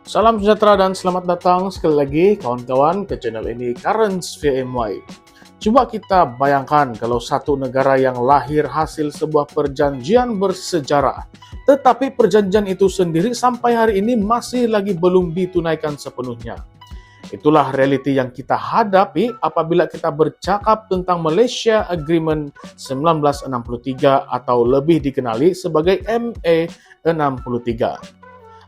Salam sejahtera dan selamat datang sekali lagi kawan-kawan ke channel ini Currents VMY. Coba kita bayangkan kalau satu negara yang lahir hasil sebuah perjanjian bersejarah, tetapi perjanjian itu sendiri sampai hari ini masih lagi belum ditunaikan sepenuhnya. Itulah realiti yang kita hadapi apabila kita bercakap tentang Malaysia Agreement 1963 atau lebih dikenali sebagai MA 63.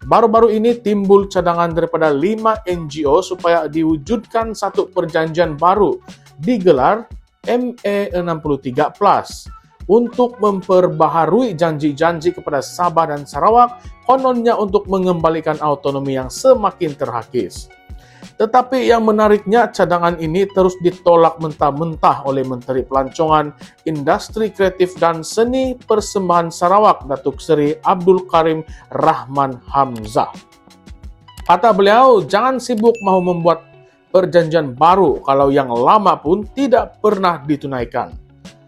Baru-baru ini timbul cadangan daripada 5 NGO supaya diwujudkan satu perjanjian baru digelar MA63 Plus untuk memperbaharui janji-janji kepada Sabah dan Sarawak, kononnya untuk mengembalikan autonomi yang semakin terhakis. Tetapi yang menariknya, cadangan ini terus ditolak mentah-mentah oleh Menteri Pelancongan, Industri Kreatif dan Seni Persembahan Sarawak, Datuk Seri Abdul Karim Rahman Hamzah. Kata beliau, jangan sibuk mahu membuat perjanjian baru kalau yang lama pun tidak pernah ditunaikan.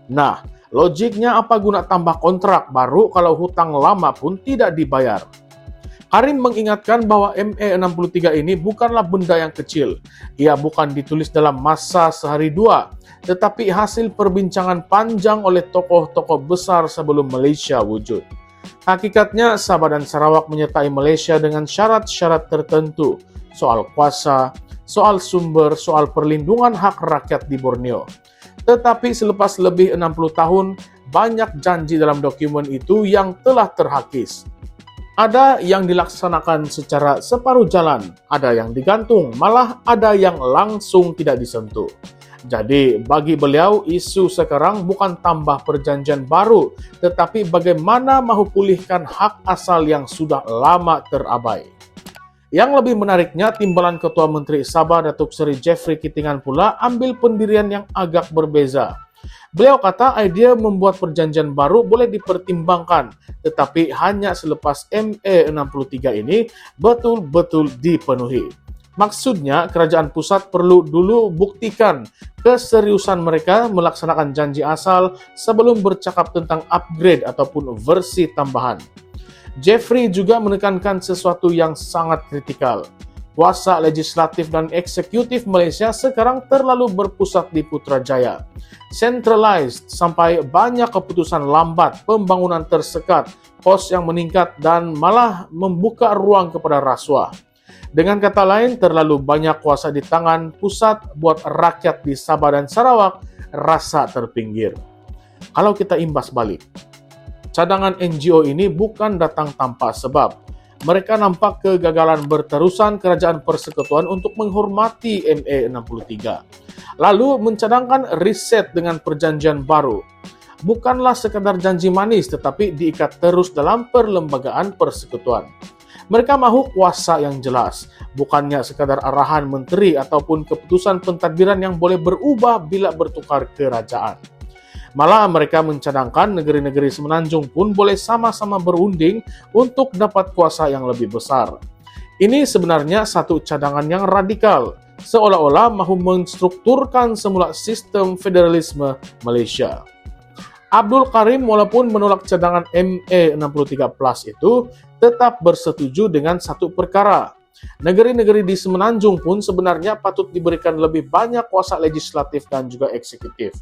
Nah, logiknya apa guna tambah kontrak baru kalau hutang lama pun tidak dibayar? Karim mengingatkan bahwa MA63 ini bukanlah benda yang kecil. Ia bukan ditulis dalam masa sehari dua, tetapi hasil perbincangan panjang oleh tokoh-tokoh besar sebelum Malaysia wujud. Hakikatnya, Sabah dan Sarawak menyertai Malaysia dengan syarat-syarat tertentu, soal kuasa, soal sumber, soal perlindungan hak rakyat di Borneo. Tetapi selepas lebih 60 tahun, banyak janji dalam dokumen itu yang telah terhakis. Ada yang dilaksanakan secara separuh jalan, ada yang digantung, malah ada yang langsung tidak disentuh. Jadi, bagi beliau, isu sekarang bukan tambah perjanjian baru, tetapi bagaimana mahu pulihkan hak asal yang sudah lama terabai. Yang lebih menariknya, timbalan Ketua Menteri Sabah Datuk Seri Jeffrey Kitingan pula ambil pendirian yang agak berbeza. Beliau kata idea membuat perjanjian baru boleh dipertimbangkan, tetapi hanya selepas MA63 ini betul-betul dipenuhi. Maksudnya, kerajaan pusat perlu dulu buktikan keseriusan mereka melaksanakan janji asal sebelum bercakap tentang upgrade ataupun versi tambahan. Jeffrey juga menekankan sesuatu yang sangat kritikal. Kuasa legislatif dan eksekutif Malaysia sekarang terlalu berpusat di Putrajaya. Centralized sampai banyak keputusan lambat, pembangunan tersekat, kos yang meningkat dan malah membuka ruang kepada rasuah. Dengan kata lain, terlalu banyak kuasa di tangan pusat buat rakyat di Sabah dan Sarawak rasa terpinggir. Kalau kita imbas balik, cadangan NGO ini bukan datang tanpa sebab. Mereka nampak kegagalan berterusan kerajaan persekutuan untuk menghormati MA63. Lalu mencadangkan riset dengan perjanjian baru. Bukanlah sekadar janji manis tetapi diikat terus dalam perlembagaan persekutuan. Mereka mahu kuasa yang jelas, bukannya sekadar arahan menteri ataupun keputusan pentadbiran yang boleh berubah bila bertukar kerajaan. Malah mereka mencadangkan negeri-negeri semenanjung pun boleh sama-sama berunding untuk dapat kuasa yang lebih besar. Ini sebenarnya satu cadangan yang radikal, seolah-olah mahu menstrukturkan semula sistem federalisme Malaysia. Abdul Karim walaupun menolak cadangan MA63 Plus itu, tetap bersetuju dengan satu perkara. Negeri-negeri di semenanjung pun sebenarnya patut diberikan lebih banyak kuasa legislatif dan juga eksekutif.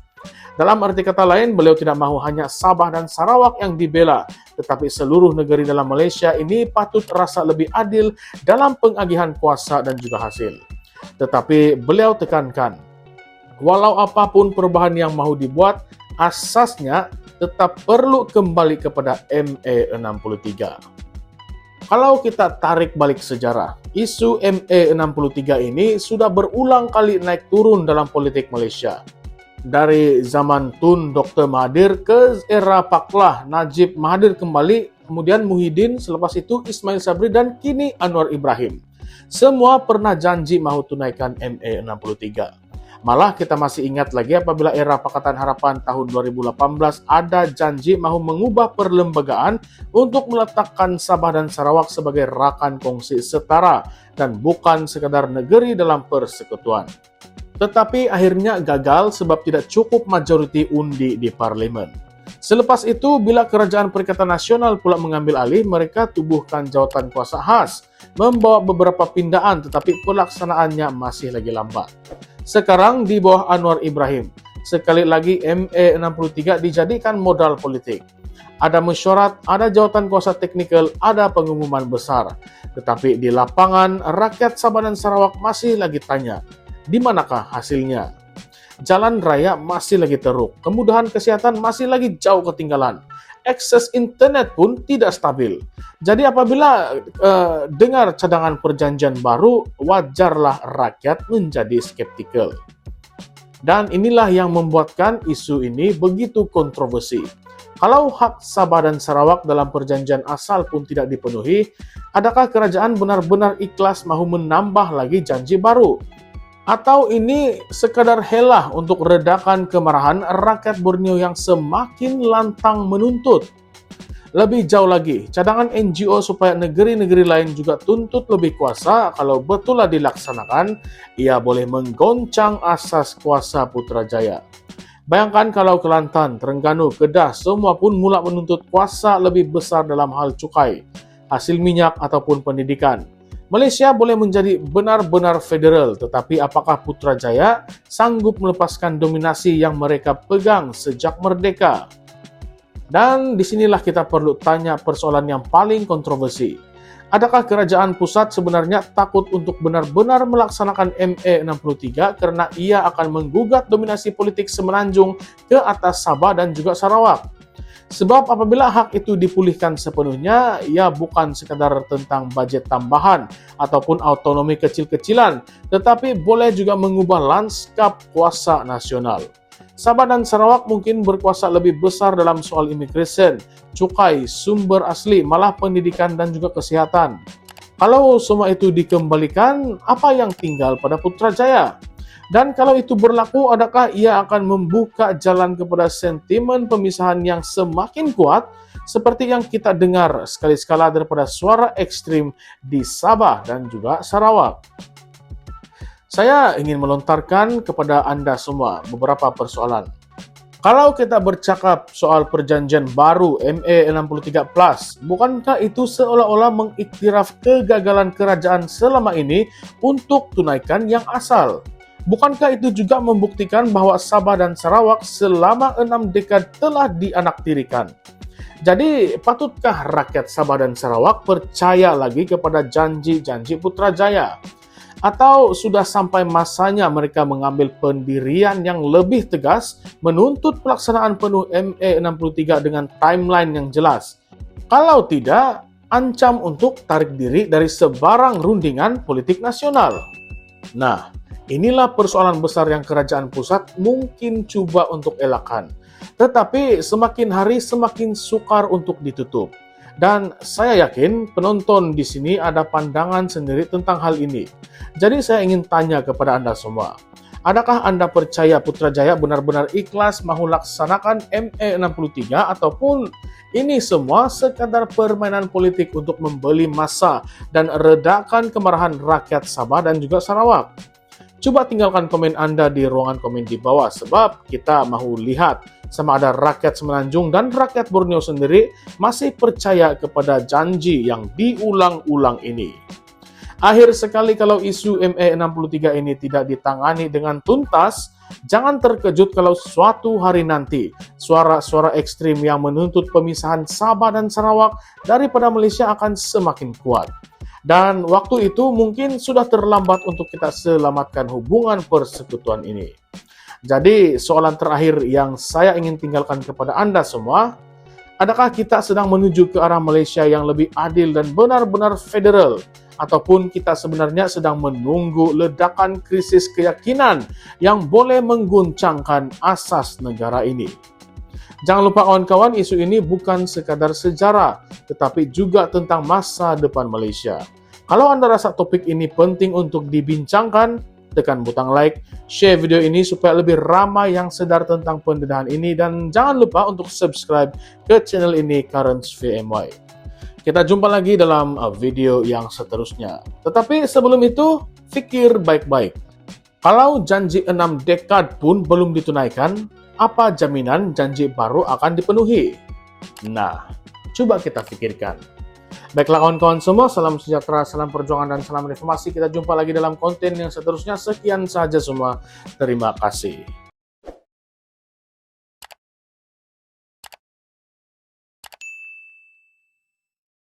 Dalam arti kata lain, beliau tidak mahu hanya Sabah dan Sarawak yang dibela, tetapi seluruh negeri dalam Malaysia ini patut rasa lebih adil dalam pengagihan kuasa dan juga hasil. Tetapi beliau tekankan, walau apapun perubahan yang mahu dibuat, asasnya tetap perlu kembali kepada MA63. Kalau kita tarik balik sejarah, isu MA63 ini sudah berulang kali naik turun dalam politik Malaysia. Dari zaman Tun Dr. Mahathir ke era Paklah Najib Mahathir kembali, kemudian Muhyiddin, selepas itu Ismail Sabri dan kini Anwar Ibrahim. Semua pernah janji mahu tunaikan MA63. Malah kita masih ingat lagi apabila era Pakatan Harapan tahun 2018 ada janji mahu mengubah perlembagaan untuk meletakkan Sabah dan Sarawak sebagai rakan kongsi setara dan bukan sekadar negeri dalam persekutuan. Tetapi akhirnya gagal sebab tidak cukup majoriti undi di parlimen. Selepas itu, bila Kerajaan Perikatan Nasional pula mengambil alih, mereka tubuhkan jawatan kuasa khas, membawa beberapa pindaan tetapi pelaksanaannya masih lagi lambat. Sekarang di bawah Anwar Ibrahim, sekali lagi MA63 dijadikan modal politik. Ada mesyuarat, ada jawatan kuasa teknikal, ada pengumuman besar. Tetapi di lapangan, rakyat Sabah dan Sarawak masih lagi tanya, di manakah hasilnya? Jalan raya masih lagi teruk, kemudahan kesehatan masih lagi jauh ketinggalan. Akses internet pun tidak stabil. Jadi apabila dengar cadangan perjanjian baru, wajarlah rakyat menjadi skeptikal. Dan inilah yang membuatkan isu ini begitu kontroversi. Kalau hak Sabah dan Sarawak dalam perjanjian asal pun tidak dipenuhi, adakah kerajaan benar-benar ikhlas mahu menambah lagi janji baru? Atau ini sekadar helah untuk redakan kemarahan rakyat Borneo yang semakin lantang menuntut? Lebih jauh lagi, cadangan NGO supaya negeri-negeri lain juga tuntut lebih kuasa kalau betullah dilaksanakan, ia boleh menggoncang asas kuasa Putrajaya. Bayangkan kalau Kelantan, Terengganu, Kedah semua pun mula menuntut kuasa lebih besar dalam hal cukai, hasil minyak ataupun pendidikan. Malaysia boleh menjadi benar-benar federal, tetapi apakah Putrajaya sanggup melepaskan dominasi yang mereka pegang sejak merdeka? Dan disinilah kita perlu tanya persoalan yang paling kontroversi. Adakah kerajaan pusat sebenarnya takut untuk benar-benar melaksanakan MA63 karena ia akan menggugat dominasi politik semenanjung ke atas Sabah dan juga Sarawak? Sebab apabila hak itu dipulihkan sepenuhnya, ia bukan sekadar tentang bajet tambahan ataupun autonomi kecil-kecilan, tetapi boleh juga mengubah lanskap kuasa nasional. Sabah dan Sarawak mungkin berkuasa lebih besar dalam soal immigration, cukai, sumber asli, malah pendidikan dan juga kesehatan. Kalau semua itu dikembalikan, apa yang tinggal pada Putrajaya? Dan kalau itu berlaku, adakah ia akan membuka jalan kepada sentimen pemisahan yang semakin kuat seperti yang kita dengar sekali-sekala daripada suara ekstrim di Sabah dan juga Sarawak? Saya ingin melontarkan kepada Anda semua beberapa persoalan. Kalau kita bercakap soal perjanjian baru MA63+, bukankah itu seolah-olah mengiktiraf kegagalan kerajaan selama ini untuk tunaikan yang asal? Bukankah itu juga membuktikan bahwa Sabah dan Sarawak selama 6 dekad telah dianaktirikan? Jadi, patutkah rakyat Sabah dan Sarawak percaya lagi kepada janji-janji Putrajaya? Atau sudah sampai masanya mereka mengambil pendirian yang lebih tegas menuntut pelaksanaan penuh MA63 dengan timeline yang jelas? Kalau tidak, ancam untuk tarik diri dari sebarang rundingan politik nasional. Nah, inilah persoalan besar yang kerajaan pusat mungkin cuba untuk elakkan. Tetapi semakin hari semakin sukar untuk ditutup. Dan saya yakin penonton di sini ada pandangan sendiri tentang hal ini. Jadi saya ingin tanya kepada Anda semua. Adakah Anda percaya Putrajaya benar-benar ikhlas mahu laksanakan MA63 ataupun ini semua sekadar permainan politik untuk membeli masa dan redakan kemarahan rakyat Sabah dan juga Sarawak? Coba tinggalkan komen Anda di ruangan komen di bawah sebab kita mahu lihat sama ada rakyat Semenanjung dan rakyat Borneo sendiri masih percaya kepada janji yang diulang-ulang ini. Akhir sekali kalau isu MA63 ini tidak ditangani dengan tuntas, jangan terkejut kalau suatu hari nanti suara-suara ekstrim yang menuntut pemisahan Sabah dan Sarawak daripada Malaysia akan semakin kuat. Dan waktu itu mungkin sudah terlambat untuk kita selamatkan hubungan persekutuan ini. Jadi soalan terakhir yang saya ingin tinggalkan kepada Anda semua, adakah kita sedang menuju ke arah Malaysia yang lebih adil dan benar-benar federal? Ataupun kita sebenarnya sedang menunggu ledakan krisis keyakinan yang boleh mengguncangkan asas negara ini? Jangan lupa kawan-kawan, isu ini bukan sekadar sejarah, tetapi juga tentang masa depan Malaysia. Kalau Anda rasa topik ini penting untuk dibincangkan, tekan butang like, share video ini supaya lebih ramai yang sedar tentang pendedahan ini, dan jangan lupa untuk subscribe ke channel ini Currents VMY. Kita jumpa lagi dalam video yang seterusnya. Tetapi sebelum itu, fikir baik-baik. Kalau janji 6 dekad pun belum ditunaikan, Apa jaminan janji baru akan dipenuhi? Nah, coba kita pikirkan. Baiklah kawan-kawan semua, salam sejahtera, salam perjuangan, dan salam reformasi. Kita jumpa lagi dalam konten yang seterusnya. Sekian saja semua. Terima kasih.